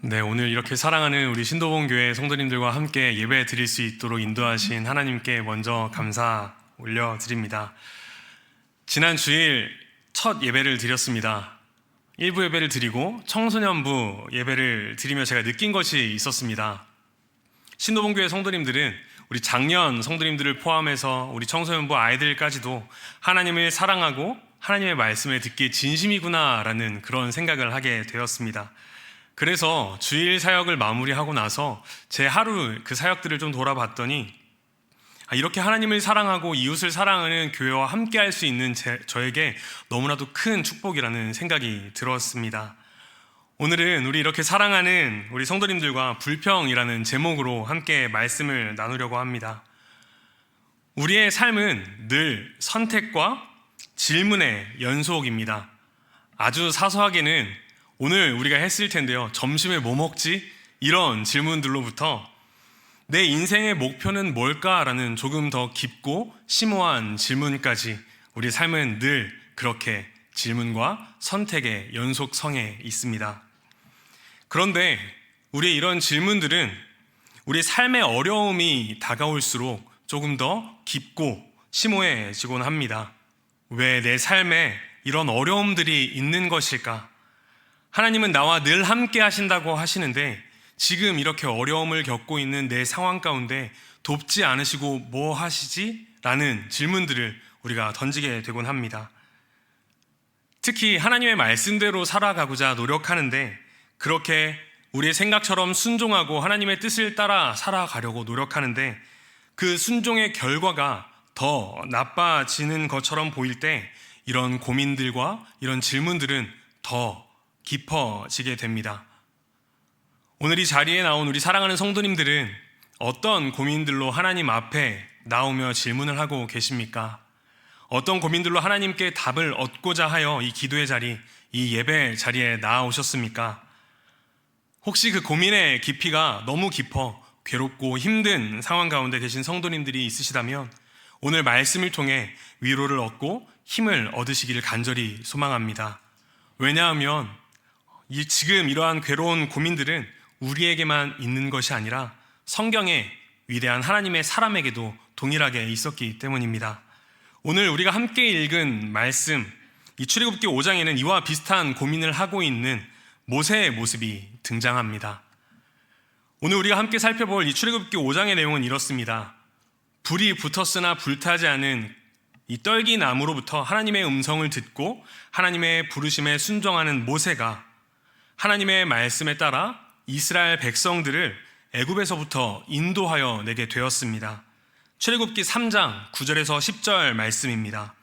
네, 오늘 이렇게 사랑하는 우리 신도본 교회 성도님들과 함께 예배 드릴 수 있도록 인도하신 하나님께 먼저 감사 올려드립니다. 지난 주일 첫 예배를 드렸습니다. 일부 예배를 드리고 청소년부 예배를 드리며 제가 느낀 것이 있었습니다. 신도본 교회 성도님들은 우리 장년 성도님들을 포함해서 우리 청소년부 아이들까지도 하나님을 사랑하고 하나님의 말씀을 듣기에 진심이구나라는 그런 생각을 하게 되었습니다. 그래서 주일 사역을 마무리하고 나서 제 하루 그 사역들을 좀 돌아봤더니 이렇게 하나님을 사랑하고 이웃을 사랑하는 교회와 함께 할 수 있는 저에게 너무나도 큰 축복이라는 생각이 들었습니다. 오늘은 우리 이렇게 사랑하는 우리 성도님들과 불평이라는 제목으로 함께 말씀을 나누려고 합니다. 우리의 삶은 늘 선택과 질문의 연속입니다. 아주 사소하게는 오늘 우리가 했을 텐데요, 점심에 뭐 먹지? 이런 질문들로부터 내 인생의 목표는 뭘까라는 조금 더 깊고 심오한 질문까지 우리 삶은 늘 그렇게 질문과 선택의 연속성에 있습니다. 그런데 우리의 이런 질문들은 우리 삶의 어려움이 다가올수록 조금 더 깊고 심오해지곤 합니다. 왜 내 삶에 이런 어려움들이 있는 것일까? 하나님은 나와 늘 함께 하신다고 하시는데 지금 이렇게 어려움을 겪고 있는 내 상황 가운데 돕지 않으시고 뭐 하시지? 라는 질문들을 우리가 던지게 되곤 합니다. 특히 하나님의 말씀대로 살아가고자 노력하는데 그렇게 우리의 생각처럼 순종하고 하나님의 뜻을 따라 살아가려고 노력하는데 그 순종의 결과가 더 나빠지는 것처럼 보일 때 이런 고민들과 이런 질문들은 더 깊어지게 됩니다. 오늘 이 자리에 나온 우리 사랑하는 성도님들은 어떤 고민들로 하나님 앞에 나오며 질문을 하고 계십니까? 어떤 고민들로 하나님께 답을 얻고자 하여 이 기도의 자리, 이 예배 자리에 나아오셨습니까? 혹시 그 고민의 깊이가 너무 깊어 괴롭고 힘든 상황 가운데 계신 성도님들이 있으시다면 오늘 말씀을 통해 위로를 얻고 힘을 얻으시기를 간절히 소망합니다. 왜냐하면 지금 이러한 괴로운 고민들은 우리에게만 있는 것이 아니라 성경의 위대한 하나님의 사람에게도 동일하게 있었기 때문입니다. 오늘 우리가 함께 읽은 말씀, 이 출애굽기 5장에는 이와 비슷한 고민을 하고 있는 모세의 모습이 등장합니다. 오늘 우리가 함께 살펴볼 이 출애굽기 5장의 내용은 이렇습니다. 불이 붙었으나 불타지 않은 이 떨기나무로부터 하나님의 음성을 듣고 하나님의 부르심에 순종하는 모세가 하나님의 말씀에 따라 이스라엘 백성들을 애굽에서부터 인도하여 내게 되었습니다. 출애굽기 3장 9절에서 10절 말씀입니다.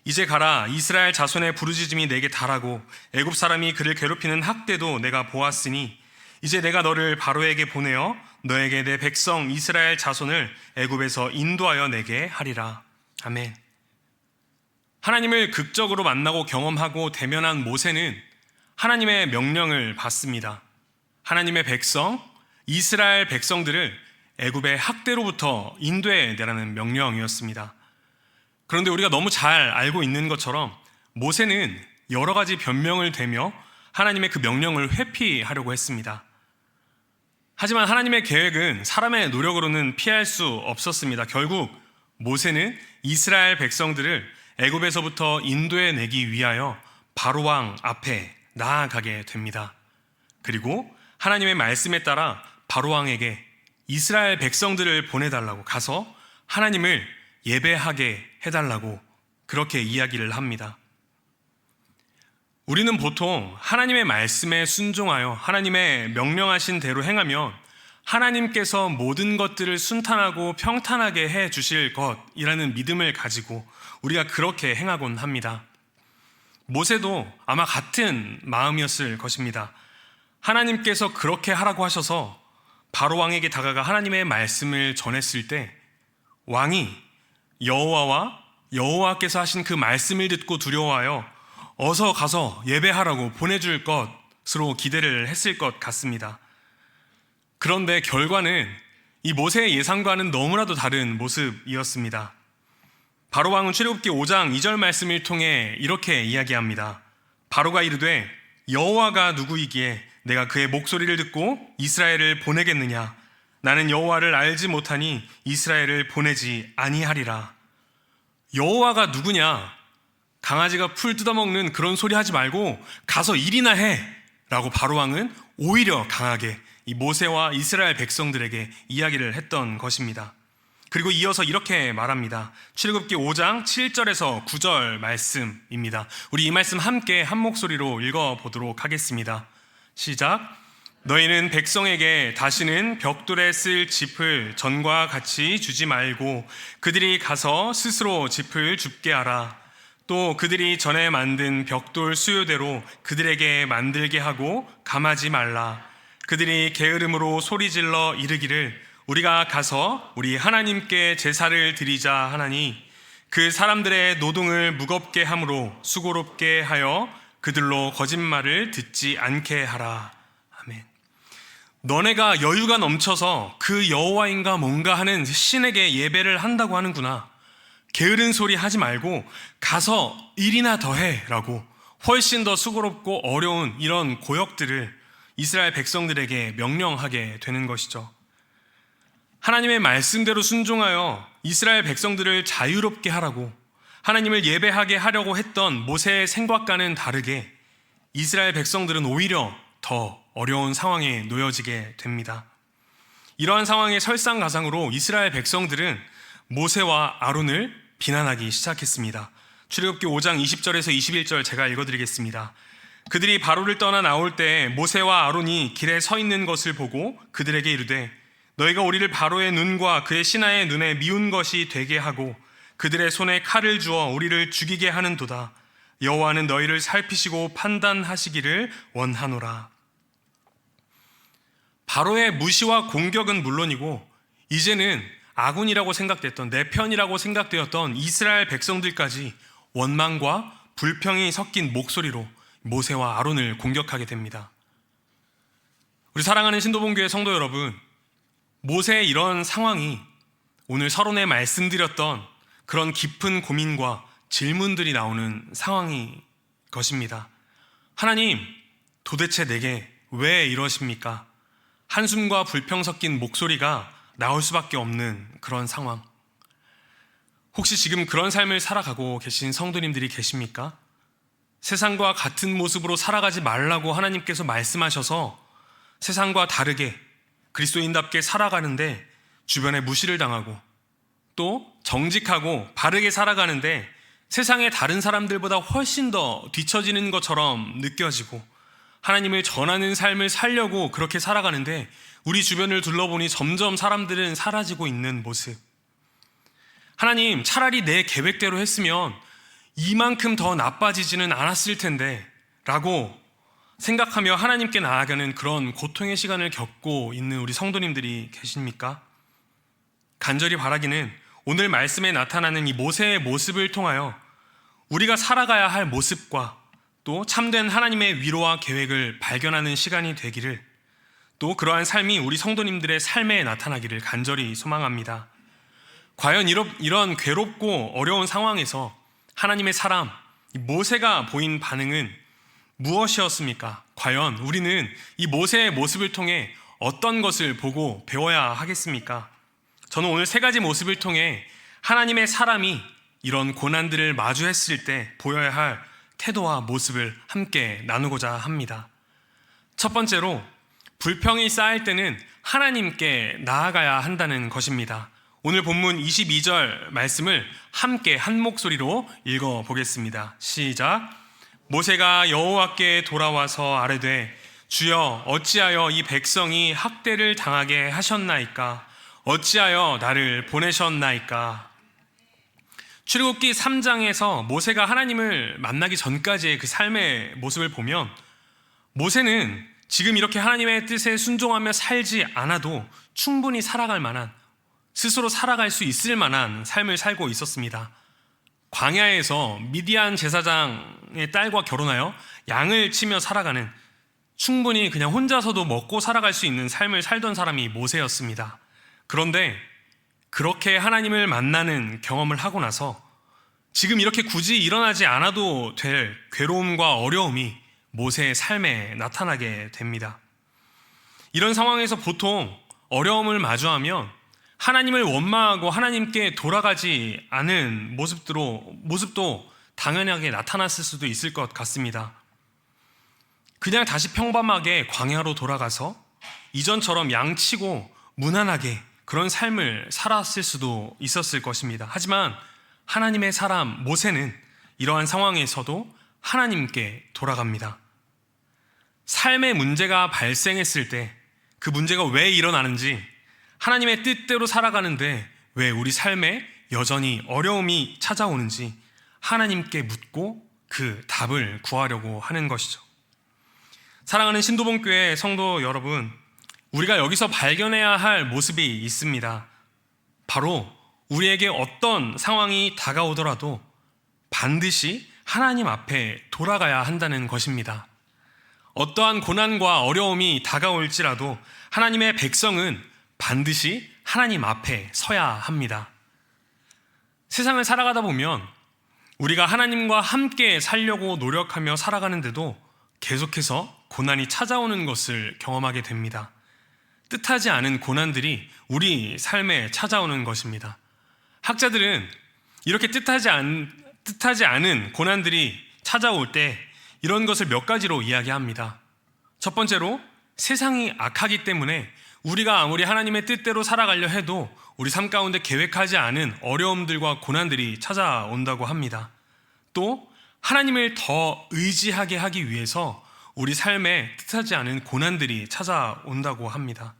이제 가라, 이스라엘 자손의 부르짖음이 내게 달하고 애굽 사람이 그를 괴롭히는 학대도 내가 보았으니 이제 내가 너를 바로에게 보내어 너에게 내 백성 이스라엘 자손을 애굽에서 인도하여 내게 하리라. 아멘. 하나님을 극적으로 만나고 경험하고 대면한 모세는 하나님의 명령을 받습니다. 하나님의 백성, 이스라엘 백성들을 애굽의 학대로부터 인도해 내라는 명령이었습니다. 그런데 우리가 너무 잘 알고 있는 것처럼 모세는 여러 가지 변명을 대며 하나님의 그 명령을 회피하려고 했습니다. 하지만 하나님의 계획은 사람의 노력으로는 피할 수 없었습니다. 결국 모세는 이스라엘 백성들을 애굽에서부터 인도해 내기 위하여 바로 왕 앞에 나아가게 됩니다. 그리고 하나님의 말씀에 따라 바로 왕에게 이스라엘 백성들을 보내달라고 가서 하나님을 예배하게 해달라고 그렇게 이야기를 합니다. 우리는 보통 하나님의 말씀에 순종하여 하나님의 명령하신 대로 행하면 하나님께서 모든 것들을 순탄하고 평탄하게 해 주실 것이라는 믿음을 가지고 우리가 그렇게 행하곤 합니다. 모세도 아마 같은 마음이었을 것입니다. 하나님께서 그렇게 하라고 하셔서 바로 왕에게 다가가 하나님의 말씀을 전했을 때 왕이 여호와와 여호와께서 하신 그 말씀을 듣고 두려워하여 어서 가서 예배하라고 보내줄 것으로 기대를 했을 것 같습니다. 그런데 결과는 이 모세의 예상과는 너무나도 다른 모습이었습니다. 바로 왕은 출애굽기 5장 2절 말씀을 통해 이렇게 이야기합니다. 바로가 이르되 여호와가 누구이기에 내가 그의 목소리를 듣고 이스라엘을 보내겠느냐? 나는 여호와를 알지 못하니 이스라엘을 보내지 아니하리라. 여호와가 누구냐? 강아지가 풀 뜯어먹는 그런 소리 하지 말고 가서 일이나 해! 라고 바로왕은 오히려 강하게 이 모세와 이스라엘 백성들에게 이야기를 했던 것입니다. 그리고 이어서 이렇게 말합니다. 출애굽기 5장 7절에서 9절 말씀입니다. 우리 이 말씀 함께 한 목소리로 읽어보도록 하겠습니다. 시작. 너희는 백성에게 다시는 벽돌에 쓸 짚을 전과 같이 주지 말고 그들이 가서 스스로 짚을 줍게 하라. 또 그들이 전에 만든 벽돌 수요대로 그들에게 만들게 하고 감하지 말라. 그들이 게으름으로 소리질러 이르기를 우리가 가서 우리 하나님께 제사를 드리자 하나니 그 사람들의 노동을 무겁게 함으로 수고롭게 하여 그들로 거짓말을 듣지 않게 하라. 아멘. 너네가 여유가 넘쳐서 그 여호와인가 뭔가 하는 신에게 예배를 한다고 하는구나. 게으른 소리 하지 말고 가서 일이나 더 해라고 훨씬 더 수고롭고 어려운 이런 고역들을 이스라엘 백성들에게 명령하게 되는 것이죠. 하나님의 말씀대로 순종하여 이스라엘 백성들을 자유롭게 하라고 하나님을 예배하게 하려고 했던 모세의 생각과는 다르게 이스라엘 백성들은 오히려 더 어려운 상황에 놓여지게 됩니다. 이러한 상황의 설상가상으로 이스라엘 백성들은 모세와 아론을 비난하기 시작했습니다. 출애굽기 5장 20절에서 21절 제가 읽어드리겠습니다. 그들이 바로를 떠나 나올 때 모세와 아론이 길에 서 있는 것을 보고 그들에게 이르되 너희가 우리를 바로의 눈과 그의 신하의 눈에 미운 것이 되게 하고 그들의 손에 칼을 주어 우리를 죽이게 하는도다. 여호와는 너희를 살피시고 판단하시기를 원하노라. 바로의 무시와 공격은 물론이고 이제는 아군이라고 생각됐던 내 편이라고 생각되었던 이스라엘 백성들까지 원망과 불평이 섞인 목소리로 모세와 아론을 공격하게 됩니다. 우리 사랑하는 신도본교회 성도 여러분, 모세의 이런 상황이 오늘 서론에 말씀드렸던 그런 깊은 고민과 질문들이 나오는 상황이 것입니다. 하나님, 도대체 내게 왜 이러십니까? 한숨과 불평 섞인 목소리가 나올 수밖에 없는 그런 상황. 혹시 지금 그런 삶을 살아가고 계신 성도님들이 계십니까? 세상과 같은 모습으로 살아가지 말라고 하나님께서 말씀하셔서 세상과 다르게 그리스도인답게 살아가는데 주변에 무시를 당하고 또 정직하고 바르게 살아가는데 세상의 다른 사람들보다 훨씬 더 뒤처지는 것처럼 느껴지고 하나님을 전하는 삶을 살려고 그렇게 살아가는데 우리 주변을 둘러보니 점점 사람들은 사라지고 있는 모습. 하나님, 차라리 내 계획대로 했으면 이만큼 더 나빠지지는 않았을 텐데 라고 생각하며 하나님께 나아가는 그런 고통의 시간을 겪고 있는 우리 성도님들이 계십니까? 간절히 바라기는 오늘 말씀에 나타나는 이 모세의 모습을 통하여 우리가 살아가야 할 모습과 또 참된 하나님의 위로와 계획을 발견하는 시간이 되기를, 또 그러한 삶이 우리 성도님들의 삶에 나타나기를 간절히 소망합니다. 과연 이런 괴롭고 어려운 상황에서 하나님의 사람 모세가 보인 반응은 무엇이었습니까? 과연 우리는 이 모세의 모습을 통해 어떤 것을 보고 배워야 하겠습니까? 저는 오늘 세 가지 모습을 통해 하나님의 사람이 이런 고난들을 마주했을 때 보여야 할 태도와 모습을 함께 나누고자 합니다. 첫 번째로, 불평이 쌓일 때는 하나님께 나아가야 한다는 것입니다. 오늘 본문 22절 말씀을 함께 한 목소리로 읽어보겠습니다. 시작. 모세가 여호와께 돌아와서 아뢰되 주여 어찌하여 이 백성이 학대를 당하게 하셨나이까? 어찌하여 나를 보내셨나이까? 출애굽기 3장에서 모세가 하나님을 만나기 전까지의 그 삶의 모습을 보면 모세는 지금 이렇게 하나님의 뜻에 순종하며 살지 않아도 충분히 살아갈 만한, 스스로 살아갈 수 있을 만한 삶을 살고 있었습니다. 광야에서 미디안 제사장의 딸과 결혼하여 양을 치며 살아가는, 충분히 그냥 혼자서도 먹고 살아갈 수 있는 삶을 살던 사람이 모세였습니다. 그런데 그렇게 하나님을 만나는 경험을 하고 나서 지금 이렇게 굳이 일어나지 않아도 될 괴로움과 어려움이 모세의 삶에 나타나게 됩니다. 이런 상황에서 보통 어려움을 마주하면 하나님을 원망하고 하나님께 돌아가지 않은 모습도 당연하게 나타났을 수도 있을 것 같습니다. 그냥 다시 평범하게 광야로 돌아가서 이전처럼 양치고 무난하게 그런 삶을 살았을 수도 있었을 것입니다. 하지만 하나님의 사람 모세는 이러한 상황에서도 하나님께 돌아갑니다. 삶의 문제가 발생했을 때 그 문제가 왜 일어나는지, 하나님의 뜻대로 살아가는데 왜 우리 삶에 여전히 어려움이 찾아오는지 하나님께 묻고 그 답을 구하려고 하는 것이죠. 사랑하는 신도본교회 성도 여러분, 우리가 여기서 발견해야 할 모습이 있습니다. 바로 우리에게 어떤 상황이 다가오더라도 반드시 하나님 앞에 돌아가야 한다는 것입니다. 어떠한 고난과 어려움이 다가올지라도 하나님의 백성은 반드시 하나님 앞에 서야 합니다. 세상을 살아가다 보면 우리가 하나님과 함께 살려고 노력하며 살아가는데도 계속해서 고난이 찾아오는 것을 경험하게 됩니다. 뜻하지 않은 고난들이 우리 삶에 찾아오는 것입니다. 학자들은 이렇게 뜻하지 않은 고난들이 찾아올 때 이런 것을 몇 가지로 이야기합니다. 첫 번째로, 세상이 악하기 때문에 우리가 아무리 하나님의 뜻대로 살아가려 해도 우리 삶 가운데 계획하지 않은 어려움들과 고난들이 찾아온다고 합니다. 또 하나님을 더 의지하게 하기 위해서 우리 삶에 뜻하지 않은 고난들이 찾아온다고 합니다.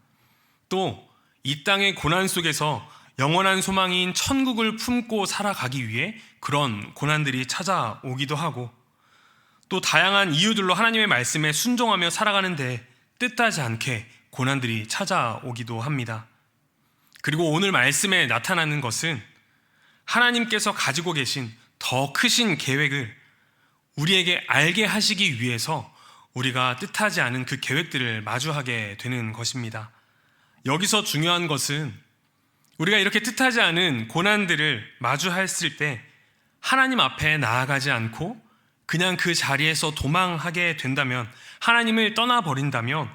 또 이 땅의 고난 속에서 영원한 소망인 천국을 품고 살아가기 위해 그런 고난들이 찾아오기도 하고, 또 다양한 이유들로 하나님의 말씀에 순종하며 살아가는데 뜻하지 않게 고난들이 찾아오기도 합니다. 그리고 오늘 말씀에 나타나는 것은 하나님께서 가지고 계신 더 크신 계획을 우리에게 알게 하시기 위해서 우리가 뜻하지 않은 그 계획들을 마주하게 되는 것입니다. 여기서 중요한 것은 우리가 이렇게 뜻하지 않은 고난들을 마주했을 때 하나님 앞에 나아가지 않고 그냥 그 자리에서 도망하게 된다면, 하나님을 떠나버린다면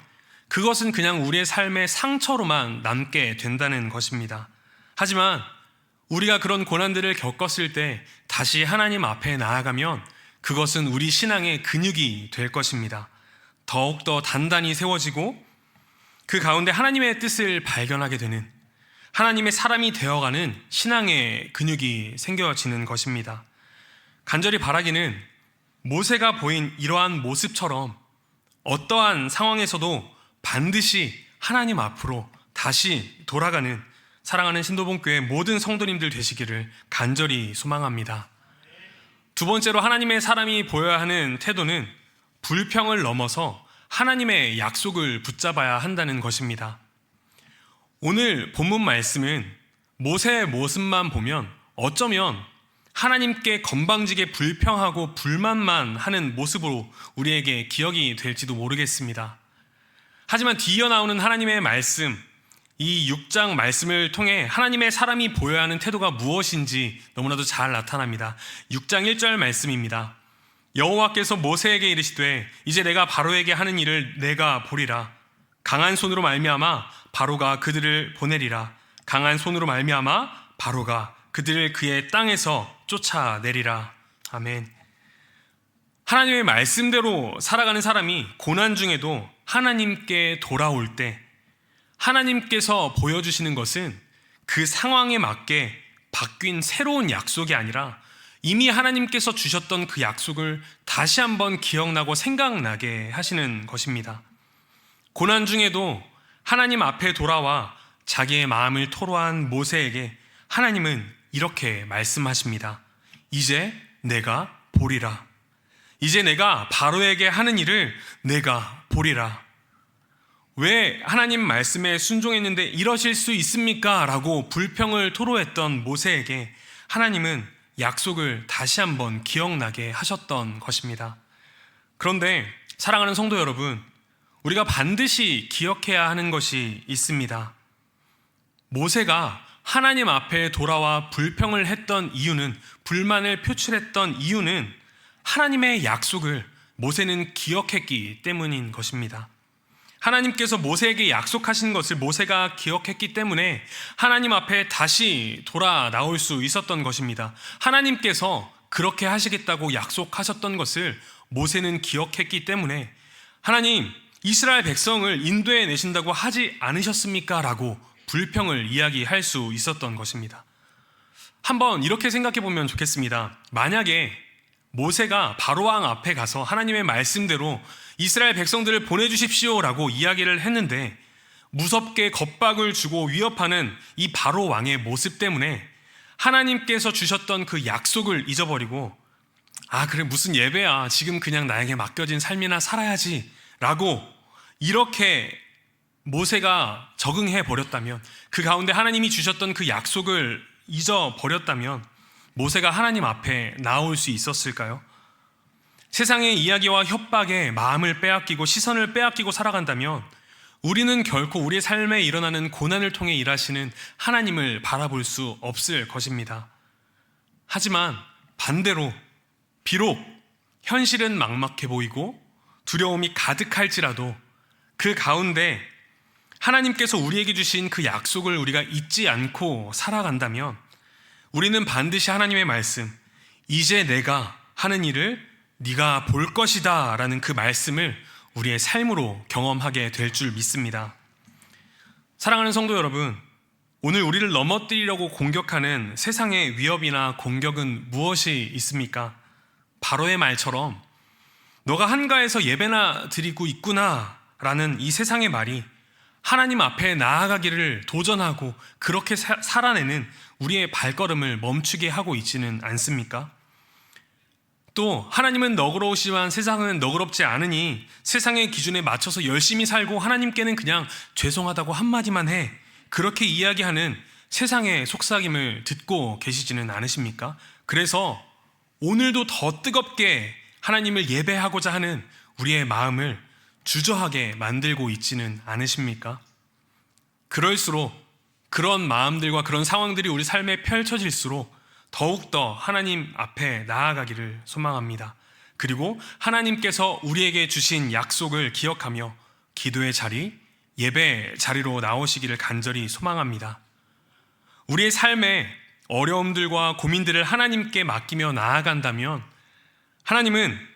그것은 그냥 우리의 삶의 상처로만 남게 된다는 것입니다. 하지만 우리가 그런 고난들을 겪었을 때 다시 하나님 앞에 나아가면 그것은 우리 신앙의 근육이 될 것입니다. 더욱더 단단히 세워지고 그 가운데 하나님의 뜻을 발견하게 되는, 하나님의 사람이 되어가는 신앙의 근육이 생겨지는 것입니다. 간절히 바라기는 모세가 보인 이러한 모습처럼 어떠한 상황에서도 반드시 하나님 앞으로 다시 돌아가는 사랑하는 신도본교회 모든 성도님들 되시기를 간절히 소망합니다. 두 번째로 하나님의 사람이 보여야 하는 태도는 불평을 넘어서 하나님의 약속을 붙잡아야 한다는 것입니다. 오늘 본문 말씀은 모세의 모습만 보면 어쩌면 하나님께 건방지게 불평하고 불만만 하는 모습으로 우리에게 기억이 될지도 모르겠습니다. 하지만 뒤이어 나오는 하나님의 말씀, 이 6장 말씀을 통해 하나님의 사람이 보여야 하는 태도가 무엇인지 너무나도 잘 나타납니다. 6장 1절 말씀입니다. 여호와께서 모세에게 이르시되 이제 내가 바로에게 하는 일을 내가 보리라. 강한 손으로 말미암아 바로가 그들을 보내리라. 강한 손으로 말미암아 바로가 그들을 그의 땅에서 쫓아내리라. 아멘. 하나님의 말씀대로 살아가는 사람이 고난 중에도 하나님께 돌아올 때 하나님께서 보여주시는 것은 그 상황에 맞게 바뀐 새로운 약속이 아니라 이미 하나님께서 주셨던 그 약속을 다시 한번 기억나고 생각나게 하시는 것입니다. 고난 중에도 하나님 앞에 돌아와 자기의 마음을 토로한 모세에게 하나님은 이렇게 말씀하십니다. 이제 내가 보리라. 이제 내가 바로에게 하는 일을 내가 보리라. 왜 하나님 말씀에 순종했는데 이러실 수 있습니까? 라고 불평을 토로했던 모세에게 하나님은 약속을 다시 한번 기억나게 하셨던 것입니다. 그런데 사랑하는 성도 여러분, 우리가 반드시 기억해야 하는 것이 있습니다. 모세가 하나님 앞에 돌아와 불평을 했던 이유는, 불만을 표출했던 이유는 하나님의 약속을 모세는 기억했기 때문인 것입니다. 하나님께서 모세에게 약속하신 것을 모세가 기억했기 때문에 하나님 앞에 다시 돌아 나올 수 있었던 것입니다. 하나님께서 그렇게 하시겠다고 약속하셨던 것을 모세는 기억했기 때문에 하나님, 이스라엘 백성을 인도해 내신다고 하지 않으셨습니까? 라고 불평을 이야기할 수 있었던 것입니다. 한번 이렇게 생각해 보면 좋겠습니다. 만약에 모세가 바로왕 앞에 가서 하나님의 말씀대로 이스라엘 백성들을 보내주십시오 라고 이야기를 했는데 무섭게 겁박을 주고 위협하는 이 바로왕의 모습 때문에 하나님께서 주셨던 그 약속을 잊어버리고 그래 무슨 예배야, 지금 그냥 나에게 맡겨진 삶이나 살아야지 라고 이렇게 모세가 적응해 버렸다면, 그 가운데 하나님이 주셨던 그 약속을 잊어버렸다면 모세가 하나님 앞에 나올 수 있었을까요? 세상의 이야기와 협박에 마음을 빼앗기고 시선을 빼앗기고 살아간다면 우리는 결코 우리의 삶에 일어나는 고난을 통해 일하시는 하나님을 바라볼 수 없을 것입니다. 하지만 반대로 비록 현실은 막막해 보이고 두려움이 가득할지라도 그 가운데 하나님께서 우리에게 주신 그 약속을 우리가 잊지 않고 살아간다면 우리는 반드시 하나님의 말씀, 이제 내가 하는 일을 네가 볼 것이다 라는 그 말씀을 우리의 삶으로 경험하게 될 줄 믿습니다. 사랑하는 성도 여러분, 오늘 우리를 넘어뜨리려고 공격하는 세상의 위협이나 공격은 무엇이 있습니까? 바로의 말처럼 너가 한가해서 예배나 드리고 있구나 라는 이 세상의 말이 하나님 앞에 나아가기를 도전하고 그렇게 살아내는 우리의 발걸음을 멈추게 하고 있지는 않습니까? 또 하나님은 너그러우시지만 세상은 너그럽지 않으니 세상의 기준에 맞춰서 열심히 살고 하나님께는 그냥 죄송하다고 한마디만 해, 그렇게 이야기하는 세상의 속삭임을 듣고 계시지는 않으십니까? 그래서 오늘도 더 뜨겁게 하나님을 예배하고자 하는 우리의 마음을 주저하게 만들고 있지는 않으십니까? 그럴수록 그런 마음들과 그런 상황들이 우리 삶에 펼쳐질수록 더욱더 하나님 앞에 나아가기를 소망합니다. 그리고 하나님께서 우리에게 주신 약속을 기억하며 기도의 자리, 예배 자리로 나오시기를 간절히 소망합니다. 우리의 삶에 어려움들과 고민들을 하나님께 맡기며 나아간다면 하나님은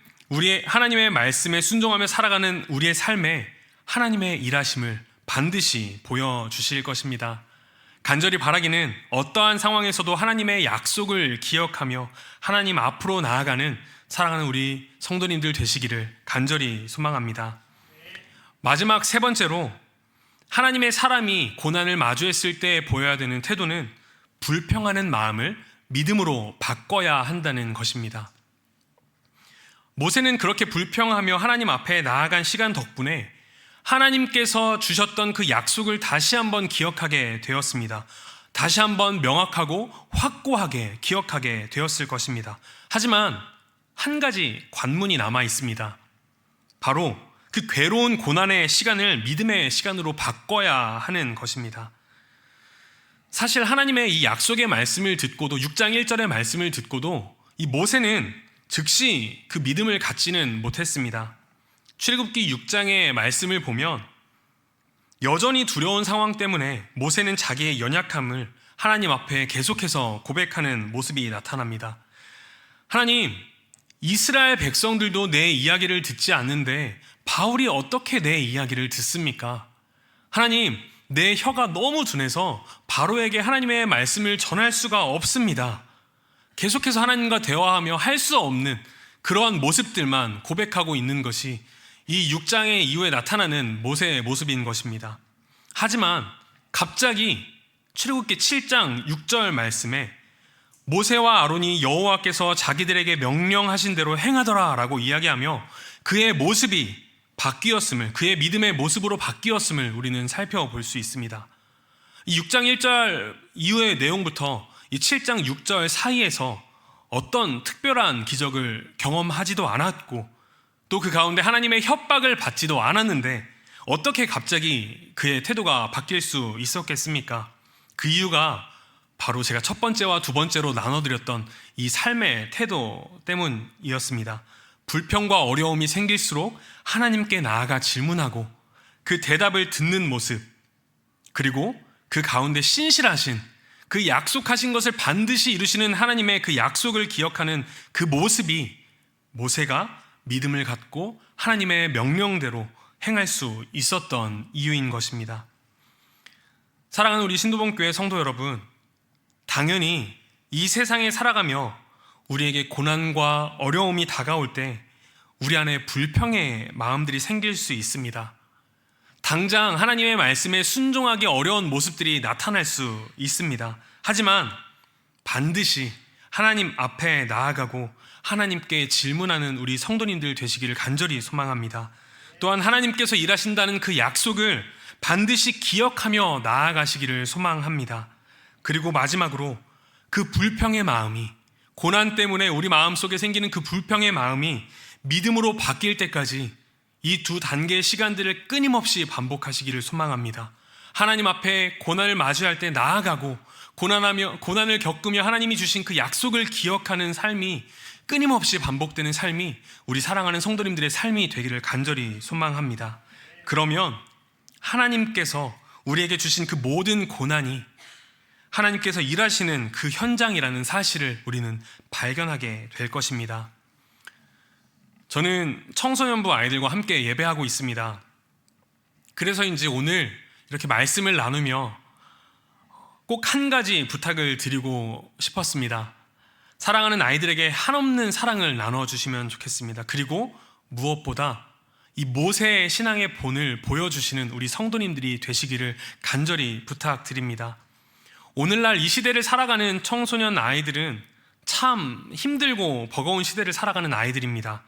하나님의 말씀에 순종하며 살아가는 우리의 삶에 하나님의 일하심을 반드시 보여주실 것입니다. 간절히 바라기는 어떠한 상황에서도 하나님의 약속을 기억하며 하나님 앞으로 나아가는 사랑하는 우리 성도님들 되시기를 간절히 소망합니다. 마지막 세 번째로, 하나님의 사람이 고난을 마주했을 때 보여야 되는 태도는 불평하는 마음을 믿음으로 바꿔야 한다는 것입니다. 모세는 그렇게 불평하며 하나님 앞에 나아간 시간 덕분에 하나님께서 주셨던 그 약속을 다시 한번 기억하게 되었습니다. 다시 한번 명확하고 확고하게 기억하게 되었을 것입니다. 하지만 한 가지 관문이 남아 있습니다. 바로 그 괴로운 고난의 시간을 믿음의 시간으로 바꿔야 하는 것입니다. 사실 하나님의 이 약속의 말씀을 듣고도, 6장 1절의 말씀을 듣고도 이 모세는 즉시 그 믿음을 갖지는 못했습니다. 출애굽기 6장의 말씀을 보면 여전히 두려운 상황 때문에 모세는 자기의 연약함을 하나님 앞에 계속해서 고백하는 모습이 나타납니다. 하나님, 이스라엘 백성들도 내 이야기를 듣지 않는데 바울이 어떻게 내 이야기를 듣습니까? 하나님, 내 혀가 너무 둔해서 바로에게 하나님의 말씀을 전할 수가 없습니다. 계속해서 하나님과 대화하며 할 수 없는 그러한 모습들만 고백하고 있는 것이 이 6장의 이후에 나타나는 모세의 모습인 것입니다. 하지만 갑자기 출애굽기 7장 6절 말씀에 모세와 아론이 여호와께서 자기들에게 명령하신 대로 행하더라 라고 이야기하며 그의 모습이 바뀌었음을, 그의 믿음의 모습으로 바뀌었음을 우리는 살펴볼 수 있습니다. 이 6장 1절 이후의 내용부터 이 7장 6절 사이에서 어떤 특별한 기적을 경험하지도 않았고 또 그 가운데 하나님의 협박을 받지도 않았는데 어떻게 갑자기 그의 태도가 바뀔 수 있었겠습니까? 그 이유가 바로 제가 첫 번째와 두 번째로 나눠드렸던 이 삶의 태도 때문이었습니다. 불평과 어려움이 생길수록 하나님께 나아가 질문하고 그 대답을 듣는 모습, 그리고 그 가운데 신실하신, 그 약속하신 것을 반드시 이루시는 하나님의 그 약속을 기억하는 그 모습이 모세가 믿음을 갖고 하나님의 명령대로 행할 수 있었던 이유인 것입니다. 사랑하는 우리 신도범교회 성도 여러분, 당연히 이 세상에 살아가며 우리에게 고난과 어려움이 다가올 때 우리 안에 불평의 마음들이 생길 수 있습니다. 당장 하나님의 말씀에 순종하기 어려운 모습들이 나타날 수 있습니다. 하지만 반드시 하나님 앞에 나아가고 하나님께 질문하는 우리 성도님들 되시기를 간절히 소망합니다. 또한 하나님께서 일하신다는 그 약속을 반드시 기억하며 나아가시기를 소망합니다. 그리고 마지막으로 그 불평의 마음이, 고난 때문에 우리 마음속에 생기는 그 불평의 마음이 믿음으로 바뀔 때까지 이 두 단계의 시간들을 끊임없이 반복하시기를 소망합니다. 하나님 앞에 고난을 마주할 때 나아가고 고난을 겪으며 하나님이 주신 그 약속을 기억하는 삶이 끊임없이 반복되는 삶이 우리 사랑하는 성도님들의 삶이 되기를 간절히 소망합니다. 그러면 하나님께서 우리에게 주신 그 모든 고난이 하나님께서 일하시는 그 현장이라는 사실을 우리는 발견하게 될 것입니다. 저는 청소년부 아이들과 함께 예배하고 있습니다. 그래서인지 오늘 이렇게 말씀을 나누며 꼭 한 가지 부탁을 드리고 싶었습니다. 사랑하는 아이들에게 한없는 사랑을 나눠주시면 좋겠습니다. 그리고 무엇보다 이 모세의 신앙의 본을 보여주시는 우리 성도님들이 되시기를 간절히 부탁드립니다. 오늘날 이 시대를 살아가는 청소년 아이들은 참 힘들고 버거운 시대를 살아가는 아이들입니다.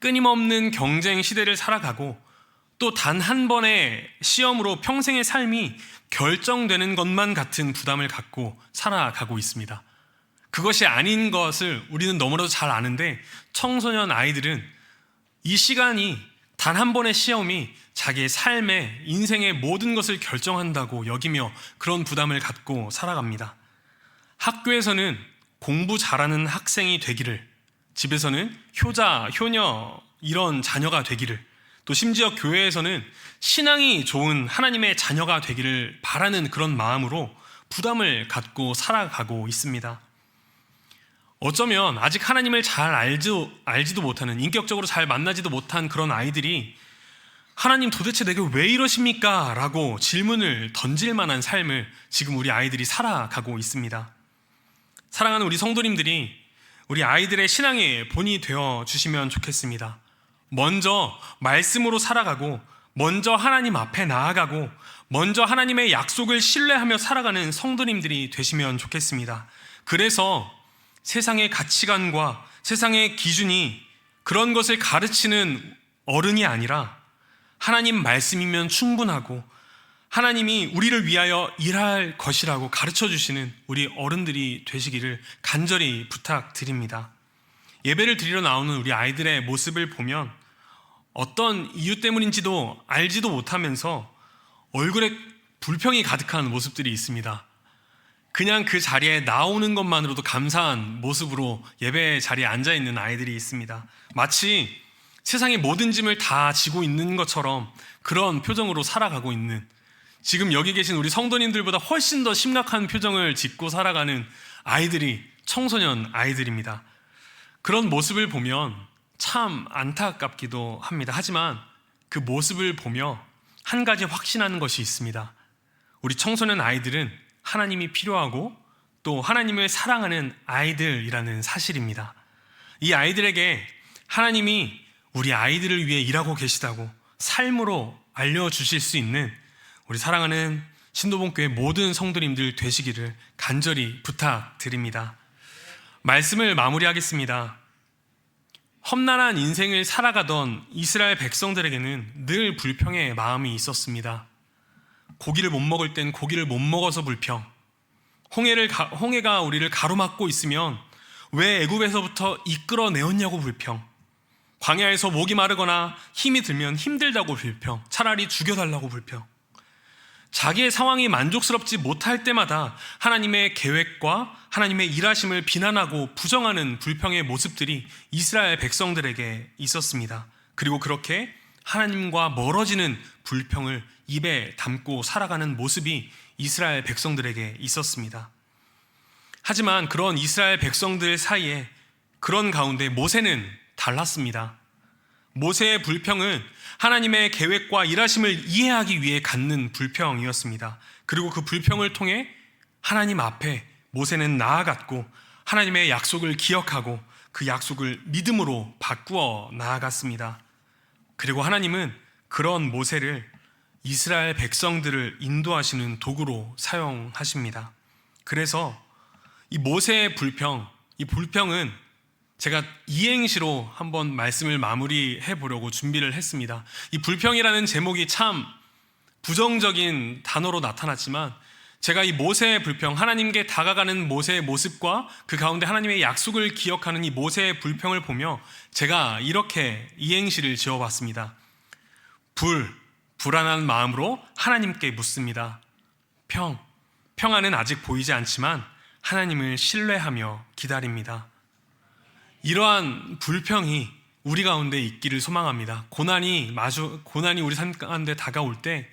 끊임없는 경쟁 시대를 살아가고 또 단 한 번의 시험으로 평생의 삶이 결정되는 것만 같은 부담을 갖고 살아가고 있습니다. 그것이 아닌 것을 우리는 너무나도 잘 아는데 청소년 아이들은 이 시간이 단 한 번의 시험이 자기의 삶의 인생의 모든 것을 결정한다고 여기며 그런 부담을 갖고 살아갑니다. 학교에서는 공부 잘하는 학생이 되기를, 집에서는 효자, 효녀 이런 자녀가 되기를, 또 심지어 교회에서는 신앙이 좋은 하나님의 자녀가 되기를 바라는 그런 마음으로 부담을 갖고 살아가고 있습니다. 어쩌면 아직 하나님을 잘 알지도 못하는, 인격적으로 잘 만나지도 못한 그런 아이들이 하나님 도대체 내게 왜 이러십니까? 라고 질문을 던질 만한 삶을 지금 우리 아이들이 살아가고 있습니다. 사랑하는 우리 성도님들이 우리 아이들의 신앙의 본이 되어 주시면 좋겠습니다. 먼저 말씀으로 살아가고, 먼저 하나님 앞에 나아가고, 먼저 하나님의 약속을 신뢰하며 살아가는 성도님들이 되시면 좋겠습니다. 그래서 세상의 가치관과 세상의 기준이 그런 것을 가르치는 어른이 아니라 하나님 말씀이면 충분하고 하나님이 우리를 위하여 일할 것이라고 가르쳐 주시는 우리 어른들이 되시기를 간절히 부탁드립니다. 예배를 드리러 나오는 우리 아이들의 모습을 보면 어떤 이유 때문인지도 알지도 못하면서 얼굴에 불평이 가득한 모습들이 있습니다. 그냥 그 자리에 나오는 것만으로도 감사한 모습으로 예배 자리에 앉아 있는 아이들이 있습니다. 마치 세상의 모든 짐을 다 지고 있는 것처럼 그런 표정으로 살아가고 있는, 지금 여기 계신 우리 성도님들보다 훨씬 더 심각한 표정을 짓고 살아가는 아이들이 청소년 아이들입니다. 그런 모습을 보면 참 안타깝기도 합니다. 하지만 그 모습을 보며 한 가지 확신하는 것이 있습니다. 우리 청소년 아이들은 하나님이 필요하고 또 하나님을 사랑하는 아이들이라는 사실입니다. 이 아이들에게 하나님이 우리 아이들을 위해 일하고 계시다고 삶으로 알려주실 수 있는 우리 사랑하는 신도본교회 모든 성도님들 되시기를 간절히 부탁드립니다. 말씀을 마무리하겠습니다. 험난한 인생을 살아가던 이스라엘 백성들에게는 늘 불평의 마음이 있었습니다. 고기를 못 먹을 땐 고기를 못 먹어서 불평, 홍해가 우리를 가로막고 있으면 왜 애굽에서부터 이끌어내었냐고 불평, 광야에서 목이 마르거나 힘이 들면 힘들다고 불평, 차라리 죽여달라고 불평, 자기의 상황이 만족스럽지 못할 때마다 하나님의 계획과 하나님의 일하심을 비난하고 부정하는 불평의 모습들이 이스라엘 백성들에게 있었습니다. 그리고 그렇게 하나님과 멀어지는 불평을 입에 담고 살아가는 모습이 이스라엘 백성들에게 있었습니다. 하지만 그런 이스라엘 백성들 사이에 그런 가운데 모세는 달랐습니다. 모세의 불평은 하나님의 계획과 일하심을 이해하기 위해 갖는 불평이었습니다. 그리고 그 불평을 통해 하나님 앞에 모세는 나아갔고 하나님의 약속을 기억하고 그 약속을 믿음으로 바꾸어 나아갔습니다. 그리고 하나님은 그런 모세를 이스라엘 백성들을 인도하시는 도구로 사용하십니다. 그래서 이 모세의 불평, 이 불평은 제가 이행시로 한번 말씀을 마무리해 보려고 준비를 했습니다. 이 불평이라는 제목이 참 부정적인 단어로 나타났지만 제가 이 모세의 불평, 하나님께 다가가는 모세의 모습과 그 가운데 하나님의 약속을 기억하는 이 모세의 불평을 보며 제가 이렇게 이행시를 지어봤습니다. 불안한 마음으로 하나님께 묻습니다. 평안은 아직 보이지 않지만 하나님을 신뢰하며 기다립니다. 이러한 불평이 우리 가운데 있기를 소망합니다. 고난이 우리 삶 가운데 다가올 때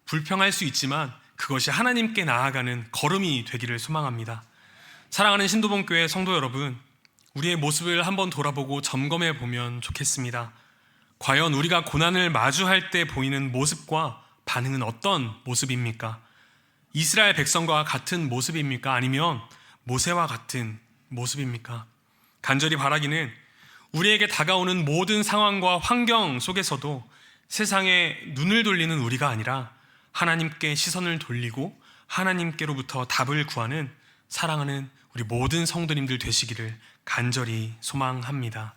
불평할 수 있지만 그것이 하나님께 나아가는 걸음이 되기를 소망합니다. 사랑하는 신도본교회 성도 여러분, 우리의 모습을 한번 돌아보고 점검해 보면 좋겠습니다. 과연 우리가 고난을 마주할 때 보이는 모습과 반응은 어떤 모습입니까? 이스라엘 백성과 같은 모습입니까? 아니면 모세와 같은 모습입니까? 간절히 바라기는 우리에게 다가오는 모든 상황과 환경 속에서도 세상에 눈을 돌리는 우리가 아니라 하나님께 시선을 돌리고 하나님께로부터 답을 구하는 사랑하는 우리 모든 성도님들 되시기를 간절히 소망합니다.